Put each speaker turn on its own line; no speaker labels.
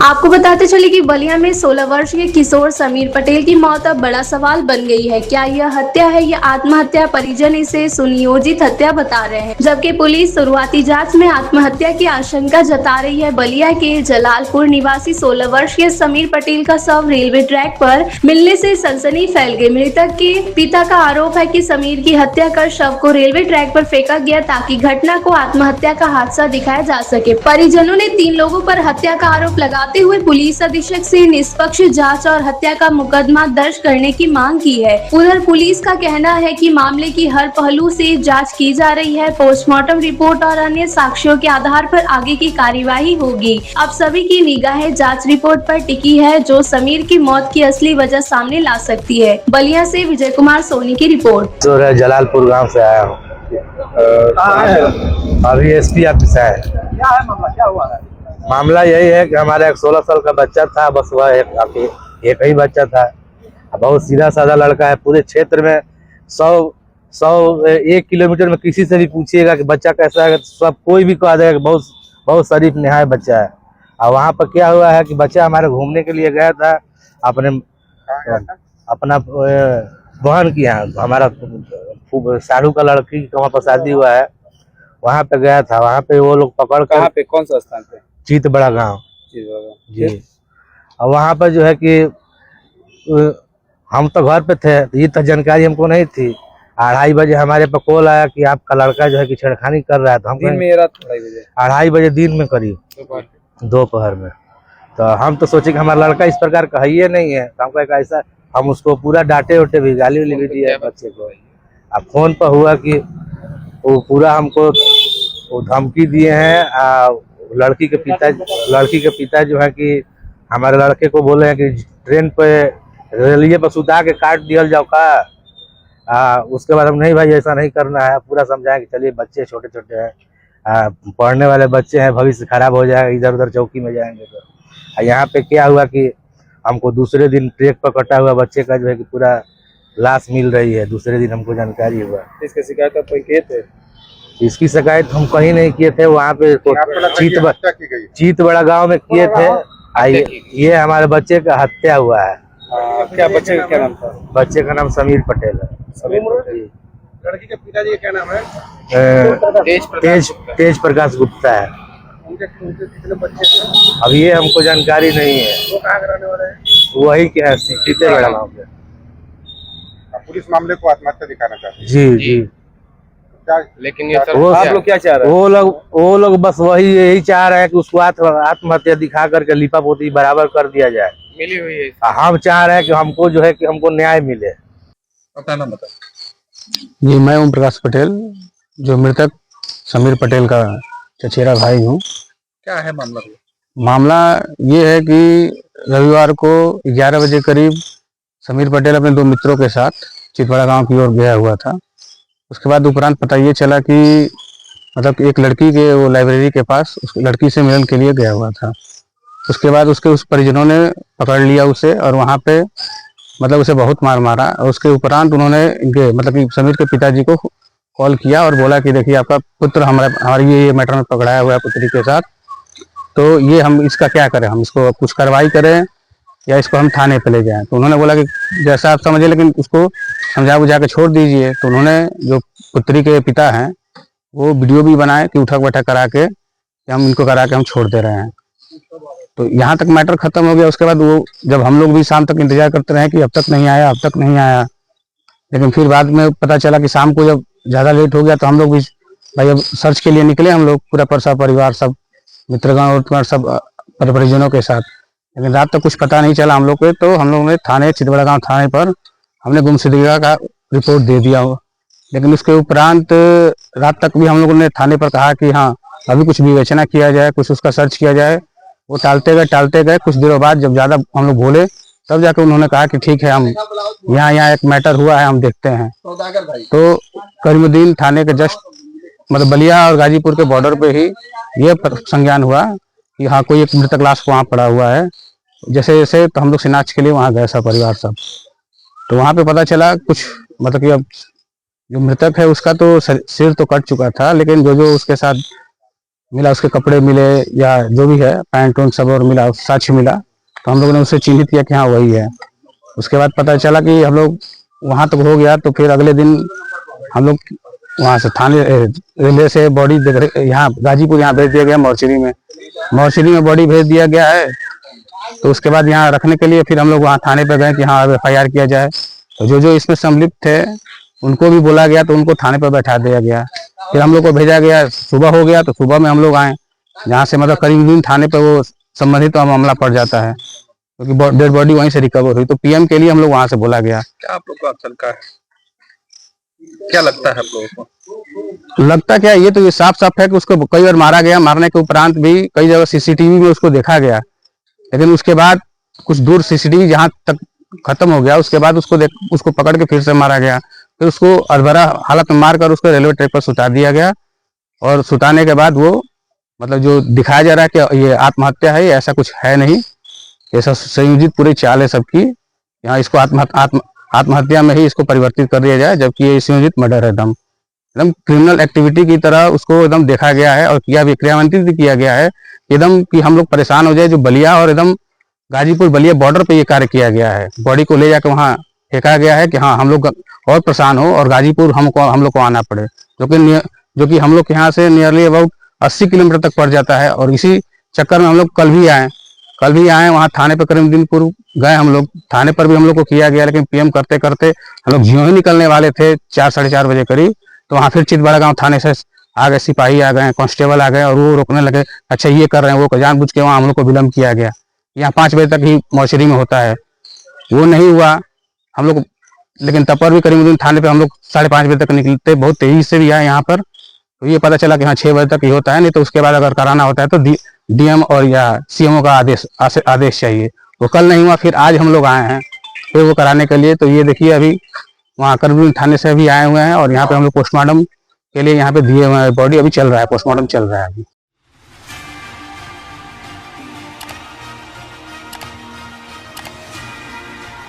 आपको बताते चले कि बलिया में 16 वर्ष के किशोर समीर पटेल की मौत अब बड़ा सवाल बन गई है। क्या यह हत्या है या आत्महत्या? परिजन इसे सुनियोजित हत्या बता रहे हैं, जबकि पुलिस शुरुआती जांच में आत्महत्या की आशंका जता रही है। बलिया के जलालपुर निवासी 16 वर्ष के समीर पटेल का शव रेलवे ट्रैक पर मिलने से सनसनी फैल गई। मृतक के पिता का आरोप है कि समीर की हत्या कर शव को रेलवे ट्रैक पर फेंका गया ताकि घटना को आत्महत्या का हादसा दिखाया जा सके। परिजनों ने 3 लोगों पर हत्या का आरोप लगाते हुए पुलिस अधीक्षक से निष्पक्ष जांच और हत्या का मुकदमा दर्ज करने की मांग की है। उधर पुलिस का कहना है कि मामले की हर पहलू से जांच की जा रही है। पोस्टमार्टम रिपोर्ट और अन्य साक्ष्यों के आधार पर आगे की कार्यवाही होगी। अब सभी की निगाहें जांच रिपोर्ट पर टिकी है, जो समीर की मौत की असली वजह सामने ला सकती है। बलिया से विजय कुमार सोनी की रिपोर्ट।
जलालपुर गांव से आया हूँ। अभी एसपी ऑफिस है।
क्या है मामला, क्या हुआ है?
मामला यही है कि हमारा एक 16 साल का बच्चा था, बस वह एक ही बच्चा था। बहुत सीधा साधा लड़का है। पूरे क्षेत्र में 1 किलोमीटर में किसी से भी पूछिएगा कि बच्चा कैसा है, सब कोई भी कह देगा कि बहुत शरीफ निहाय बच्चा है। और वहाँ पर क्या हुआ है कि बच्चा हमारे घूमने के लिए गया था अपना बहन की यहाँ, हमारा साढ़ू का लड़की का वहाँ पर शादी हुआ है, वहाँ पे गया था। वहाँ पे वो लोग पकड़ कर,
कहाँ पे, कौन सा स्थान पे?
चीत बड़ा गाँव जी। और वहाँ पर जो है कि हम तो घर पे थे, ये तो जानकारी हमको नहीं थी। 2:30 बजे हमारे पे कॉल आया कि आपका लड़का जो है कि छेड़खानी कर रहा है। तो हम
दिन में, रात
2:30 बजे दिन में करीब दोपहर में। तो हम तो सोचे कि हमारा लड़का इस प्रकार का ही नहीं है। तो हमको ऐसा, हम उसको पूरा डांटे उटे भी, गाली उली भी दिया बच्चे को। अब फोन पर हुआ कि वो पूरा हमको वो धमकी दिए हैं। लड़की के पिता जो है कि हमारे लड़के को बोले हैं कि ट्रेन पे रेलवे पर सुता के काट दिया जाओ का। उसके बाद हम नहीं भाई ऐसा नहीं करना है, पूरा समझाया कि चलिए बच्चे छोटे छोटे हैं, पढ़ने वाले बच्चे हैं, भविष्य खराब हो जाएगा, इधर उधर चौकी में जाएंगे तो। यहाँ पे क्या हुआ कि हमको दूसरे दिन ट्रैक पर कटा हुआ बच्चे का जो है कि पूरा लाश मिल रही है। दूसरे दिन हमको जानकारी हुआ।
इसके शिकायत आप किए थे?
इसकी शिकायत हम कहीं नहीं किए थे। वहाँ पे चीत बड़ा गांव में किए थे। ये हमारे बच्चे का हत्या हुआ है।
क्या बच्चे का क्या नाम था?
बच्चे का नाम समीर पटेल है।
लड़की के पिताजी का क्या नाम है?
तेज प्रकाश गुप्ता है।
उनके कितने बच्चे थे?
अब ये हमको जानकारी नहीं है।
वो कहाँ के रहने वाले हैं?
वही क्या है, चीतेगढ़ गाँव के।
पुलिस मामले को आत्महत्या दिखाना चाहती है।
जी।
लेकिन ये आप लोग क्या चाह रहे हैं?
वो लोग बस यही चाह रहे हैं कि उसको आत्महत्या दिखा करके लिपापोती बराबर कर दिया जाए।
मिली हुई है।
हम चाह रहे हैं कि हमको जो है कि हमको न्याय मिले।
पता ना बता।
जी, मैं ओम प्रकाश पटेल, जो मृतक समीर पटेल का चचेरा भाई हूँ।
क्या है मामला?
मामला ये है कि रविवार को 11 बजे करीब समीर पटेल अपने 2 मित्रों के साथ चितवाड़ा गांव की ओर गया हुआ था। उसके बाद उपरांत पता ये चला कि मतलब एक लड़की के वो लाइब्रेरी के पास उस लड़की से मिलन के लिए गया हुआ था। उसके बाद उसके उस परिजनों ने पकड़ लिया उसे और वहाँ पे मतलब उसे बहुत मारा। और उसके उपरांत उन्होंने इनके मतलब कि समीर के पिताजी को कॉल किया और बोला कि देखिए आपका पुत्र हमारे ये मैटर में पकड़ाया हुआ है पुत्री के साथ, तो ये हम इसका क्या करें, हम इसको कुछ कार्रवाई करें या इसको हम थाने पे ले जाएं। तो उन्होंने बोला कि जैसा आप समझिए, लेकिन उसको समझा बुझा के छोड़ दीजिए। तो उन्होंने, जो पुत्री के पिता हैं, वो वीडियो भी बनाए कि उठक बैठक करा के हम इनको करा के हम छोड़ दे रहे हैं। तो यहाँ तक मैटर खत्म हो गया। उसके बाद वो जब हम लोग भी शाम तक इंतजार करते रहे कि अब तक नहीं आया, लेकिन फिर बाद में पता चला कि शाम को जब ज़्यादा लेट हो गया तो हम लोग भी भाई अब सर्च के लिए निकले। हम लोग पूरा परिवार सब मित्रगण और सब परिजनों के साथ, लेकिन रात तक कुछ पता नहीं चला हम लोग को। तो हम लोग ने थाने, चितवाड़ा गाँव थाने पर हमने गुमशुदगी का रिपोर्ट दे दिया हो। लेकिन उसके उपरांत रात तक भी हम लोगों ने थाने पर कहा कि हाँ अभी कुछ विवेचना किया जाए, कुछ उसका सर्च किया जाए। वो टालते गए। कुछ देरों बाद जब ज़्यादा हम लोग बोले तब जाकर उन्होंने कहा कि ठीक है, हम यहाँ एक मैटर हुआ है, हम देखते हैं। तो करीमुद्दीन थाने के जस्ट मतलब बलिया और गाजीपुर के बॉर्डर पे ही ये संज्ञान हुआ कि हाँ कोई एक मृतक लाश वहाँ पड़ा हुआ है। जैसे तो हम लोग शिनाख्त के लिए वहाँ गए सब परिवार सब। तो वहाँ पे पता चला कुछ मतलब कि अब जो मृतक है उसका तो सिर तो कट चुका था, लेकिन जो उसके साथ मिला, उसके कपड़े मिले या जो भी है पैंट वैंट सब और मिला, साक्ष्य मिला, तो हम लोगों ने उसे चिन्हित किया कि हाँ वही है। उसके बाद पता चला कि हम लोग वहाँ तक हो गया, तो फिर अगले दिन हम लोग वहाँ से थाने रेलवे से बॉडी यहाँ गाजीपुर यहाँ भेज दिया गया मॉर्चरी में बॉडी भेज दिया गया है। तो उसके बाद यहाँ रखने के लिए फिर हम लोग वहाँ थाने पे गए कि हाँ FIR किया जाए। तो जो जो इसमें सम्मिलित थे उनको भी बोला गया, तो उनको थाने पर बैठा दिया गया। फिर हम लोग को भेजा गया, सुबह हो गया तो सुबह में हम लोग आए, जहाँ से मतलब करीब दिन थाने पर वो संबंधित मामला पड़ जाता है, क्योंकि डेड बॉडी वहीं से रिकवर हुई। तो PM के लिए हम लोग वहाँ से बोला गया।
क्या आप लोग को आशंका है, क्या लगता है आप लोगों को?
लगता क्या है, ये तो ये साफ साफ है कि उसको कई बार मारा गया, मारने के उपरांत भी कई जगह CCTV में उसको देखा गया, लेकिन उसके बाद कुछ दूर CCTV जहाँ तक खत्म हो गया, उसके बाद उसको पकड़ के फिर से मारा गया। फिर उसको अधभरा हालत में मारकर उसको रेलवे ट्रैक पर सुता दिया गया, और सुताने के बाद वो मतलब जो दिखाया जा रहा है कि ये आत्महत्या है, ये ऐसा कुछ है नहीं। ऐसा संयोजित पूरी चाल है सबकी, यहाँ इसको आत्महत्या में ही इसको परिवर्तित कर दिया जाए, जबकि ये संयोजित मर्डर है। एकदम क्रिमिनल एक्टिविटी की तरह उसको एकदम देखा गया है और क्रियान्वित भी किया गया है, एकदम कि हम लोग परेशान हो जाए। जो बलिया और एकदम गाजीपुर बलिया बॉर्डर पे ये कार्य किया गया है, बॉडी को ले जाकर वहाँ फेंका गया है कि हाँ हम लोग और परेशान हो और गाजीपुर हम लोग को आना पड़े, जो कि हम लोग के यहाँ से नियरली अबाउट 80 किलोमीटर तक पड़ जाता है। और इसी चक्कर में हम लोग कल भी आए वहाँ थाने पर, करीमदीनपुर गए हम लोग, थाने पर भी हम लोग को किया गया, लेकिन PM करते करते हम लोग ज्यों ही निकलने वाले थे 4 साढ़े 4 बजे करीब, तो वहाँ फिर चितबड़ा गांव थाने से आ गए, सिपाही आ गए, कांस्टेबल आ गए, और वो रोकने लगे, अच्छा ये कर रहे हैं वो, जानबूझ के वहाँ हम लोग को विलम्ब किया गया। यहाँ 5 बजे तक ही मॉर्चरी में होता है, वो नहीं हुआ हम लोग, लेकिन तब पर भी करीमदीन थाने पे हम लोग 5:30 बजे तक निकलते, बहुत तेजी से भी आए यहाँ पर। तो ये पता चला कि हाँ 6 बजे तक ही होता है, नहीं तो उसके बाद अगर कराना होता है तो DM और या CMO का आदेश चाहिए। वो कल नहीं हुआ, फिर आज हम लोग आए हैं फिर वो कराने के लिए। तो ये देखिए अभी वहाँ करीमदीन थाने से भी आए हुए हैं, और यहाँ पे हम लोग पोस्टमार्टम के लिए यहाँ पे दिए हुए हैं, बॉडी अभी चल रहा है, पोस्टमार्टम चल रहा है अभी।